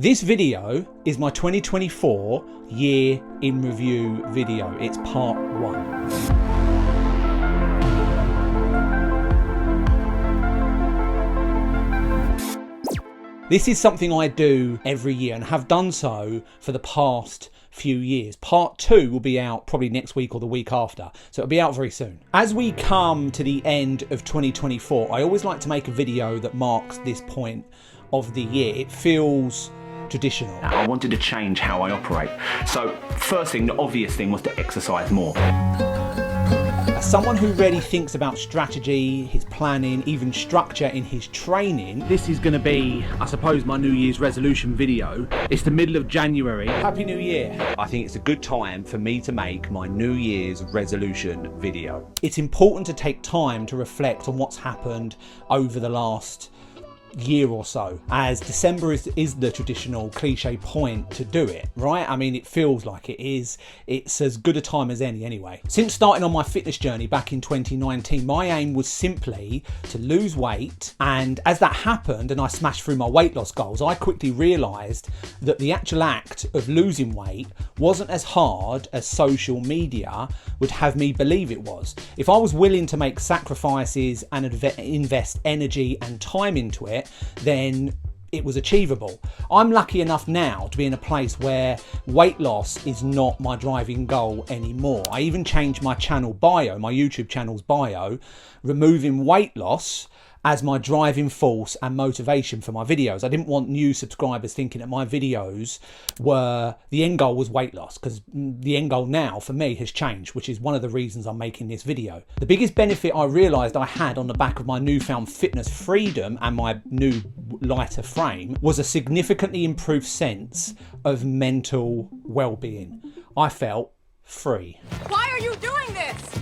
This video is my 2024 year in review video. It's part 1. This is something I do every year and have done so for the past few years. Part 2 will be out probably next week or the week after, so it'll be out very soon. As we come to the end of 2024, I always like to make a video that marks this point of the year. It feels traditional. I wanted to change how I operate. So first thing, the obvious thing was to exercise more. As someone who really thinks about strategy, his planning, even structure in his training, this is going to be, I suppose, my New Year's resolution video. It's the middle of January. Happy New Year. I think it's a good time for me to make my New Year's resolution video. It's important to take time to reflect on what's happened over the last year or so, as December is the traditional cliche point to do it, right? I mean, it feels like it is. It's as good a time as any anyway. Since starting on my fitness journey back in 2019, my aim was simply to lose weight, and as that happened and I smashed through my weight loss goals, I quickly realised that the actual act of losing weight wasn't as hard as social media would have me believe it was. If I was willing to make sacrifices and invest energy and time into it, then it was achievable. I'm lucky enough now to be in a place where weight loss is not my driving goal anymore. I even changed my channel bio, my YouTube channel's bio, removing weight loss as my driving force and motivation for my videos. I didn't want new subscribers thinking that my videos were, the end goal was weight loss, because the end goal now for me has changed, which is one of the reasons I'm making this video. The biggest benefit I realised I had on the back of my newfound fitness freedom and my new lighter frame was a significantly improved sense of mental well-being. I felt free. Why are you doing this?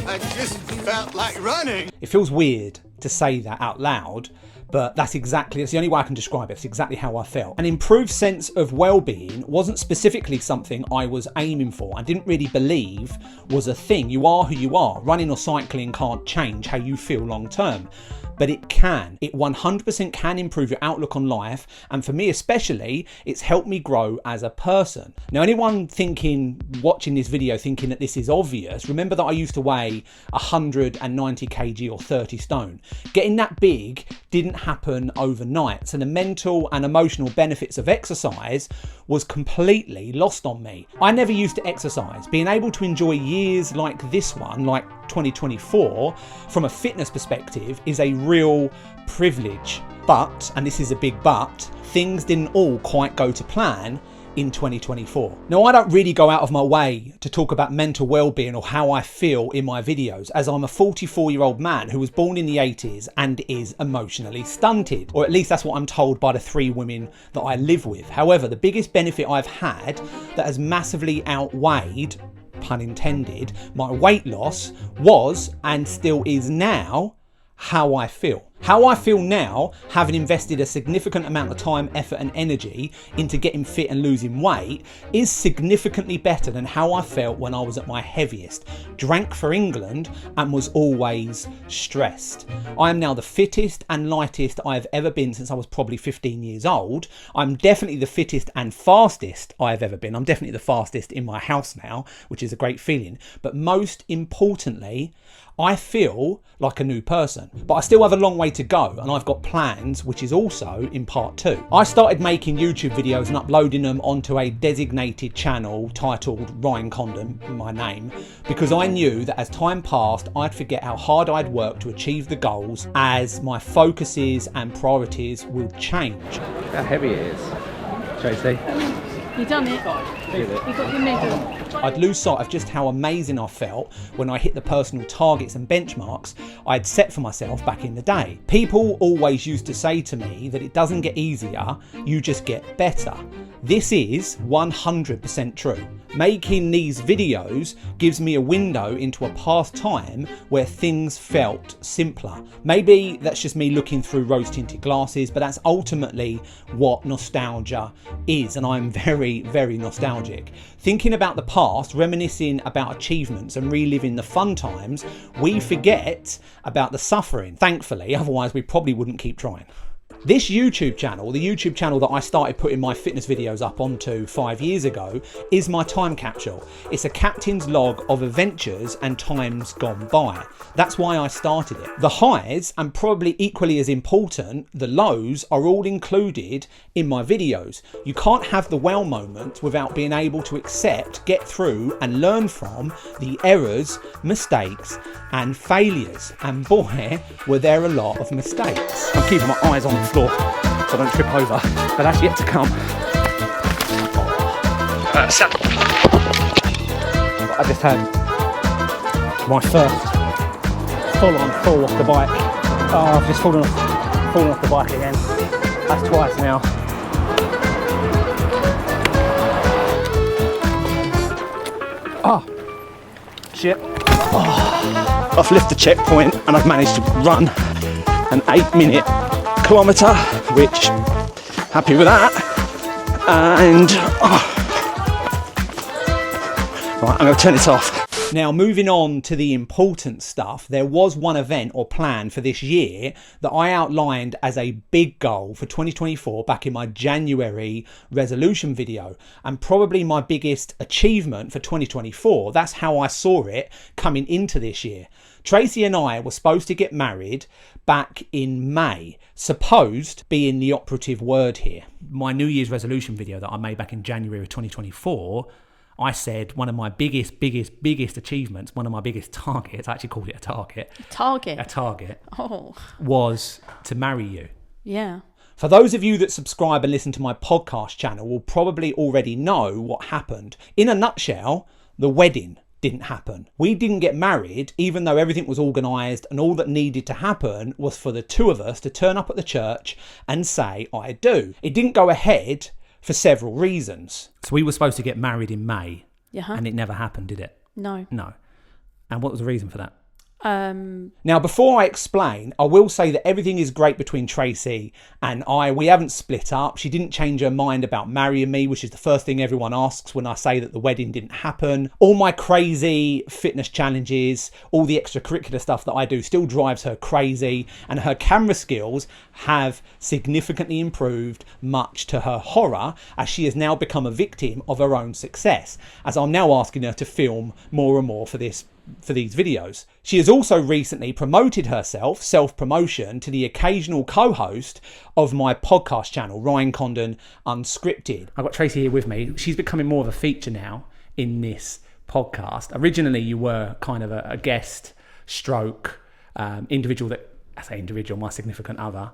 I just felt like running. It feels weird to say that out loud, but that's the only way I can describe it. It's exactly how I felt. An improved sense of well-being wasn't specifically something I was aiming for. I didn't really believe was a thing. You are who you are. Running or cycling can't change how you feel long term, but it can. It 100% can improve your outlook on life, and for me especially, it's helped me grow as a person. Now, anyone watching this video thinking that this is obvious, remember that I used to weigh 190 kg or 30 stone. Getting that big didn't happen overnight, so the mental and emotional benefits of exercise was completely lost on me. I never used to exercise. Being able to enjoy years like this one, like 2024, from a fitness perspective is a real privilege. But, and this is a big but, things didn't all quite go to plan in 2024. Now, I don't really go out of my way to talk about mental well-being or how I feel in my videos, as I'm a 44-year-old man who was born in the 80s and is emotionally stunted, or at least that's what I'm told by the 3 women that I live with. However, the biggest benefit I've had that has massively outweighed, pun intended, my weight loss was, and still is now, how I feel. How I feel now, having invested a significant amount of time, effort and energy into getting fit and losing weight, is significantly better than how I felt when I was at my heaviest, drank for England and was always stressed. I am now the fittest and lightest I've ever been since I was probably 15 years old. I'm definitely the fittest and fastest I've ever been. I'm definitely the fastest in my house now, which is a great feeling. But most importantly, I feel like a new person, but I still have a long way to go, and I've got plans, which is also in part 2. I started making YouTube videos and uploading them onto a designated channel titled Ryan.condon, my name, because I knew that as time passed, I'd forget how hard I'd worked to achieve the goals as my focuses and priorities will change. Look how heavy it is, Tracy. You done it. You got your medal. I'd lose sight of just how amazing I felt when I hit the personal targets and benchmarks I'd set for myself back in the day. People always used to say to me that it doesn't get easier, you just get better. This is 100% true. Making these videos gives me a window into a past time where things felt simpler. Maybe that's just me looking through rose-tinted glasses, but that's ultimately what nostalgia is, and I'm very, very nostalgic. Thinking about the past, reminiscing about achievements and reliving the fun times, we forget about the suffering, thankfully, otherwise we probably wouldn't keep trying. This YouTube channel, the YouTube channel that I started putting my fitness videos up onto 5 years ago, is my time capsule. It's a captain's log of adventures and times gone by. That's why I started it. The highs, and probably equally as important, the lows, are all included in my videos. You can't have the wow moments without being able to accept, get through and learn from the errors, mistakes and failures. And boy, were there a lot of mistakes. I'm keeping my eyes on the floor so I don't trip over, but that's yet to come. I just had my first full-on fall off the bike. Oh, I've just fallen off the bike again. That's twice now. Oh, shit. Oh, I've left the checkpoint and I've managed to run an 8-minute kilometre, which, happy with that. And, right, I'm going to turn this off. Now, moving on to the important stuff, there was one event or plan for this year that I outlined as a big goal for 2024 back in my January resolution video, and probably my biggest achievement for 2024. That's how I saw it coming into this year. Tracy and I were supposed to get married back in May, supposed being the operative word here. My New Year's resolution video that I made back in January of 2024, I said one of my biggest achievements, one of my biggest targets, I actually called it a target. A target. Oh. Was to marry you. Yeah. For those of you that subscribe and listen to my podcast channel will probably already know what happened. In a nutshell, the wedding didn't happen. We didn't get married, even though everything was organised and all that needed to happen was for the two of us to turn up at the church and say, I do. It didn't go ahead for several reasons. So we were supposed to get married in May, and it never happened, did it? No. No. And what was the reason for that? Now, before I explain, I will say that everything is great between Tracy and I. We haven't split up. She didn't change her mind about marrying me, which is the first thing everyone asks when I say that the wedding didn't happen. All my crazy fitness challenges, all the extracurricular stuff that I do still drives her crazy, and her camera skills have significantly improved, much to her horror, as she has now become a victim of her own success, as I'm now asking her to film more and more for these videos. She has also recently promoted herself, self-promotion, to the occasional co-host of my podcast channel, Ryan.condon Unscripted. I've got Tracy here with me. She's becoming more of a feature now in this podcast. Originally, you were kind of a guest stroke individual that, I say individual, my significant other,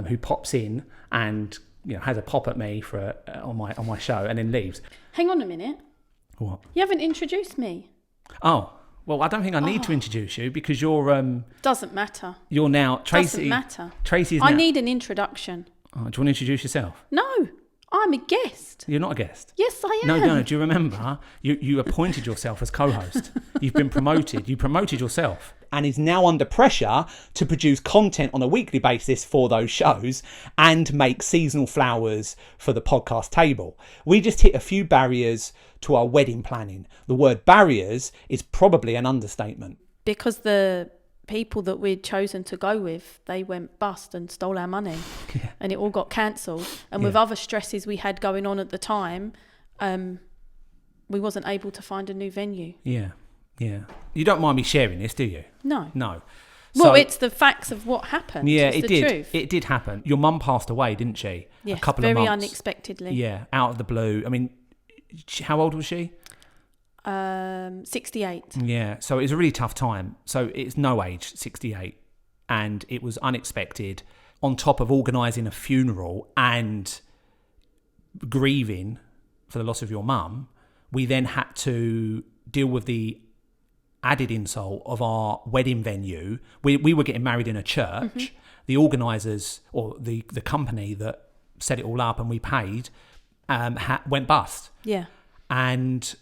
who pops in and has a pop at me for on my show and then leaves. Hang on a minute. What? You haven't introduced me. Oh. Well, I don't think I need to introduce you because you're... Doesn't matter. You're now... Tracy. Doesn't matter. Tracy's I now... need an introduction. Oh, do you want to introduce yourself? No, I'm a guest. You're not a guest? Yes, I am. No. Do you remember? You appointed yourself as co-host. You've been promoted. You promoted yourself. And is now under pressure to produce content on a weekly basis for those shows and make seasonal flowers for the podcast table. We just hit a few barriers to our wedding planning. The word barriers is probably an understatement. Because the people that we'd chosen to go with, they went bust and stole our money. Yeah. And it all got cancelled. And with other stresses we had going on at the time, we wasn't able to find a new venue. Yeah. You don't mind me sharing this, do you? No. Well, it's the facts of what happened. Yeah, it's it the did. Truth. It did happen. Your mum passed away, didn't she? Yes, a couple of months. very unexpectedly. Yeah, out of the blue. I mean, how old was she? 68. Yeah, so it was a really tough time. So it's no age, 68. And it was unexpected. On top of organising a funeral and grieving for the loss of your mum, we then had to deal with the added insult of our wedding venue. We were getting married in a church. Mm-hmm. The organisers, or the company that set it all up and we paid, went bust. Yeah. And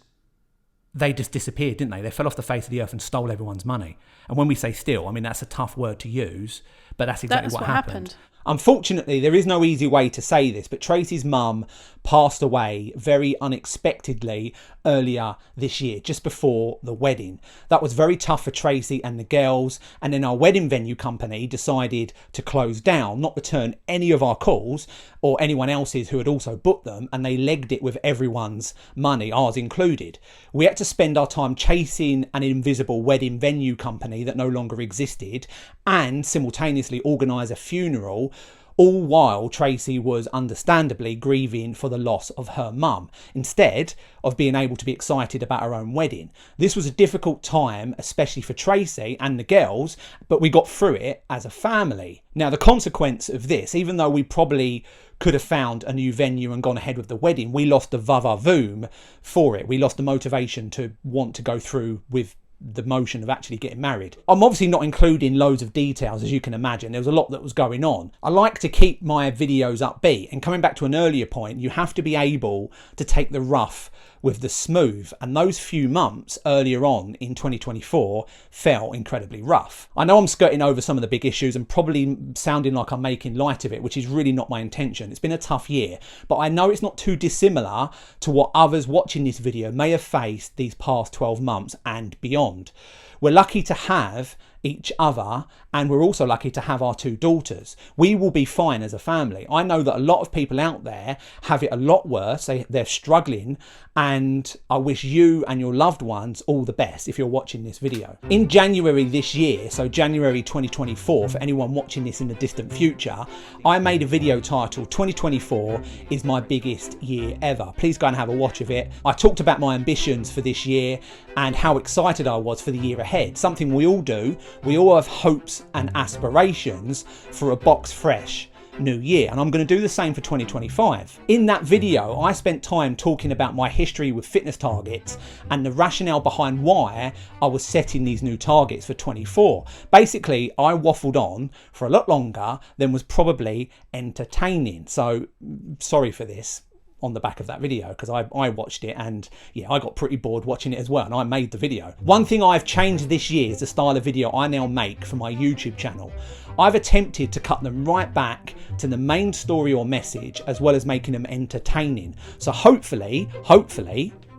they just disappeared, didn't they? They fell off the face of the earth and stole everyone's money. And when we say steal, I mean, that's a tough word to use, but that's exactly what happened. Unfortunately, there is no easy way to say this, but Tracy's mum passed away very unexpectedly earlier this year, just before the wedding. That was very tough for Tracy and the girls, and then our wedding venue company decided to close down, not return any of our calls or anyone else's who had also booked them, and they legged it with everyone's money, ours included. We had to spend our time chasing an invisible wedding venue company that no longer existed and simultaneously organise a funeral, all while Tracy was understandably grieving for the loss of her mum, instead of being able to be excited about her own wedding. This was a difficult time, especially for Tracy and the girls, but we got through it as a family. Now, the consequence of this, even though we probably could have found a new venue and gone ahead with the wedding, we lost the va-va-voom for it. We lost the motivation to want to go through with the motion of actually getting married. I'm obviously not including loads of details, as you can imagine. There was a lot that was going on. I like to keep my videos upbeat, and coming back to an earlier point, you have to be able to take the rough with the smooth, and those few months earlier on in 2024 felt incredibly rough. I know I'm skirting over some of the big issues and probably sounding like I'm making light of it, which is really not my intention. It's been a tough year, but I know it's not too dissimilar to what others watching this video may have faced these past 12 months and beyond. We're lucky to have each other, and we're also lucky to have our 2 daughters. We will be fine as a family. I know that a lot of people out there have it a lot worse. They're struggling, and I wish you and your loved ones all the best if you're watching this video. In January this year, so January 2024, for anyone watching this in the distant future, I made a video titled 2024 is my biggest year ever. Please go and have a watch of it. I talked about my ambitions for this year and how excited I was for the year ahead, something we all do. We all have hopes and aspirations for a box fresh new year, and I'm going to do the same for 2025. In that video, I spent time talking about my history with fitness targets and the rationale behind why I was setting these new targets for 24. Basically, I waffled on for a lot longer than was probably entertaining, so sorry for this on the back of that video, because I watched it and yeah, I got pretty bored watching it as well, and I made the video. One thing I've changed this year is the style of video I now make for my YouTube channel. I've attempted to cut them right back to the main story or message, as well as making them entertaining. So hopefully,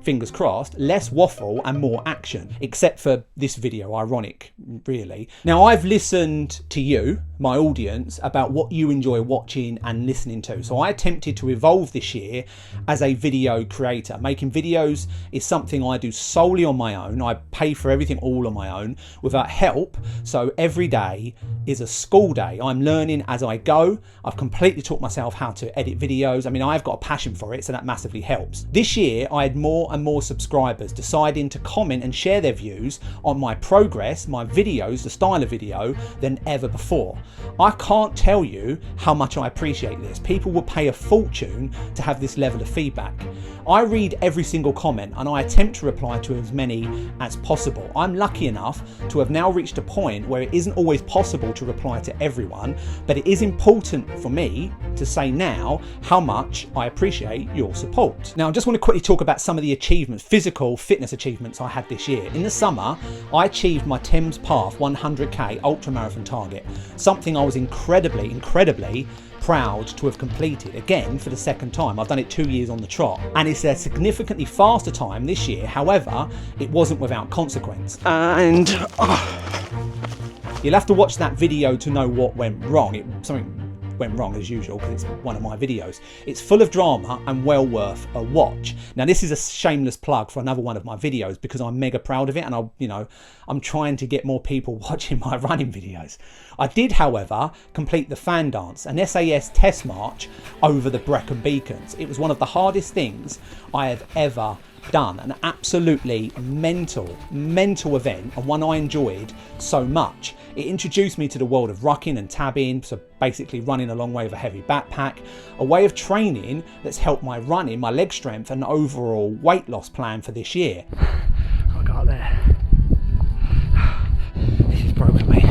fingers crossed, less waffle and more action, except for this video, ironic really. Now, I've listened to you, my audience, about what you enjoy watching and listening to. So I attempted to evolve this year as a video creator. Making videos is something I do solely on my own. I pay for everything all on my own without help. So every day is a school day. I'm learning as I go. I've completely taught myself how to edit videos. I mean, I've got a passion for it, so that massively helps. This year, I had more and more subscribers deciding to comment and share their views on my progress, my videos, the style of video, than ever before. I can't tell you how much I appreciate this. People will pay a fortune to have this level of feedback. I read every single comment and I attempt to reply to as many as possible. I'm lucky enough to have now reached a point where it isn't always possible to reply to everyone, but it is important for me to say now how much I appreciate your support. Now, I just want to quickly talk about some of the achievements, physical fitness achievements I had this year. In the summer, I achieved my Thames Path 100k ultramarathon target, something I was incredibly proud to have completed, again for the second time. I've done it 2 years on the trot, and it's a significantly faster time this year. However, it wasn't without consequence. And you'll have to watch that video to know what went wrong. Something went wrong as usual, because it's one of my videos. It's full of drama and well worth a watch. Now, this is a shameless plug for another one of my videos, because I'm mega proud of it, and I'm trying to get more people watching my running videos. I did, however, complete the fan dance, an SAS test march over the Brecon Beacons. It was one of the hardest things I have ever done, an absolutely mental event, and one I enjoyed so much. It introduced me to the world of rucking and tabbing, so basically running a long way with a heavy backpack, a way of training that's helped my running, my leg strength, and overall weight loss plan for this year. I got there. This has broken me.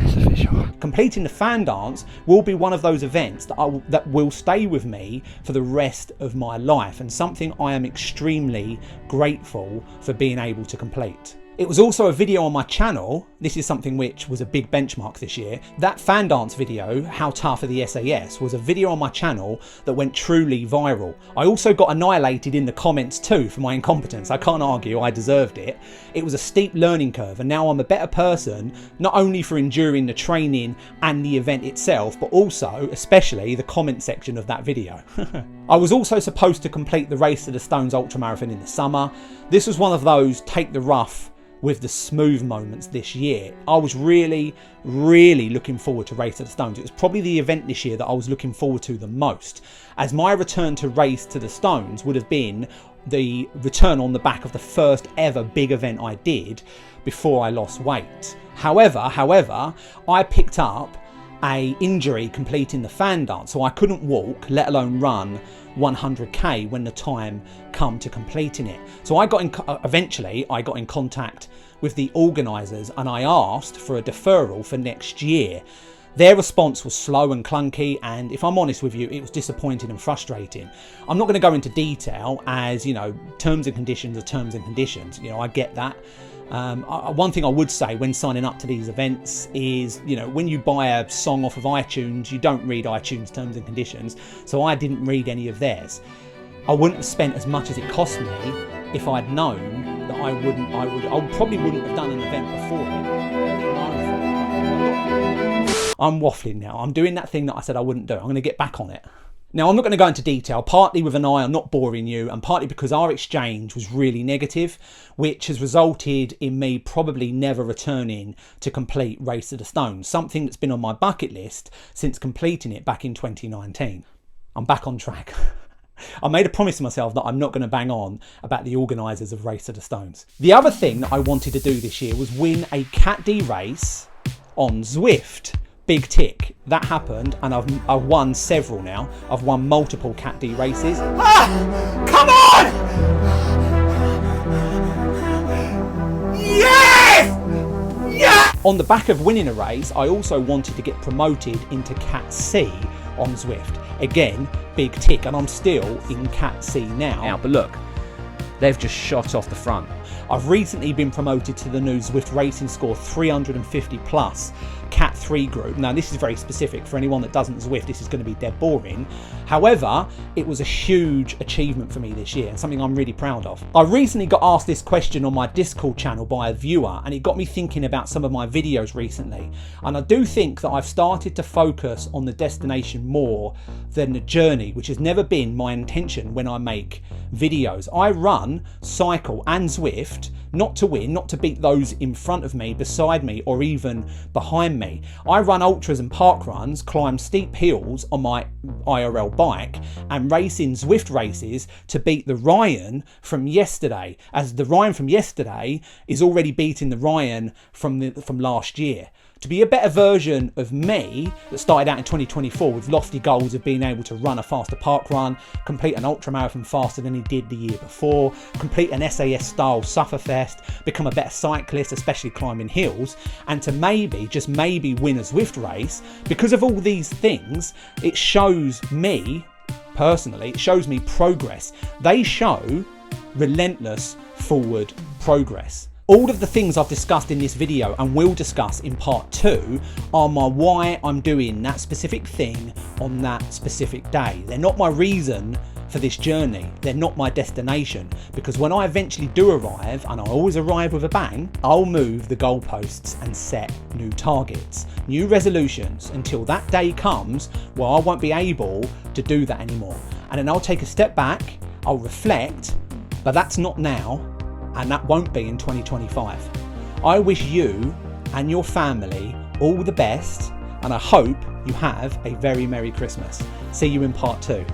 It's official. Completing the fan dance will be one of those events that will stay with me for the rest of my life, and something I am extremely grateful for being able to complete. It was also a video on my channel. This is something which was a big benchmark this year. That fan dance video, How Tough Are the SAS, was a video on my channel that went truly viral. I also got annihilated in the comments too for my incompetence. I can't argue, I deserved it. It was a steep learning curve, and now I'm a better person, not only for enduring the training and the event itself, but also, especially, the comment section of that video. I was also supposed to complete the Race to the Stones ultramarathon in the summer. This was one of those take the rough with the smooth moments this year. I was really looking forward to Race to the Stones. It was probably the event this year that I was looking forward to the most, as my return to Race to the Stones would have been the return on the back of the first ever big event I did before I lost weight. However, I picked up a injury completing the fan dance, so I couldn't walk, let alone run 100k when the time come to completing it. So eventually I got in contact with the organisers and I asked for a deferral for next year. Their response was slow and clunky, and if I'm honest with you, it was disappointing and frustrating. I'm not going to go into detail, as you know, terms and conditions are terms and conditions. You know, I get that. One thing I would say when signing up to these events is, you know, when you buy a song off of iTunes, you don't read iTunes terms and conditions. So I didn't read any of theirs. I wouldn't have spent as much as it cost me if I'd known that I probably wouldn't have done an event before it. I'm waffling now. I'm doing that thing that I said I wouldn't do. I'm going to get back on it. Now, I'm not going to go into detail, partly with an eye on not boring you, and partly because our exchange was really negative, which has resulted in me probably never returning to complete Race to the Stones, something that's been on my bucket list since completing it back in 2019. I'm back on track. I made a promise to myself that I'm not going to bang on about the organisers of Race to the Stones. The other thing that I wanted to do this year was win a Cat D race on Zwift. Big tick. That happened, and I've won several now. I've won multiple Cat D races. Come on! Yes! Yes! On the back of winning a race, I also wanted to get promoted into Cat C on Zwift. Again, big tick, and I'm still in Cat C now. But look, they've just shot off the front. I've recently been promoted to the new Zwift Racing Score 350 plus Cat 3 group. Now, this is very specific. For anyone that doesn't Zwift, this is going to be dead boring. However, it was a huge achievement for me this year and something I'm really proud of. I recently got asked this question on my Discord channel by a viewer, and it got me thinking about some of my videos recently. And I do think that I've started to focus on the destination more than the journey, which has never been my intention when I make videos. I run, cycle and Zwift not to win, not to beat those in front of me, beside me, or even behind me. I run ultras and park runs, climb steep hills on my IRL bike, and race in Zwift races to beat the Ryan from yesterday, as the Ryan from yesterday is already beating the Ryan from last year. To be a better version of me that started out in 2024 with lofty goals of being able to run a faster park run, complete an ultramarathon faster than he did the year before, complete an SAS style Sufferfest, become a better cyclist, especially climbing hills, and to maybe, just maybe, win a Zwift race. Because of all these things, it shows me, personally, it shows me progress. They show relentless forward progress. All of the things I've discussed in this video and will discuss in part 2 are my why I'm doing that specific thing on that specific day. They're not my reason for this journey. They're not my destination, because when I eventually do arrive, and I always arrive with a bang, I'll move the goalposts and set new targets, new resolutions, until that day comes where I won't be able to do that anymore. And then I'll take a step back, I'll reflect, but that's not now. And that won't be in 2025. I wish you and your family all the best, and I hope you have a very Merry Christmas. See you in part 2.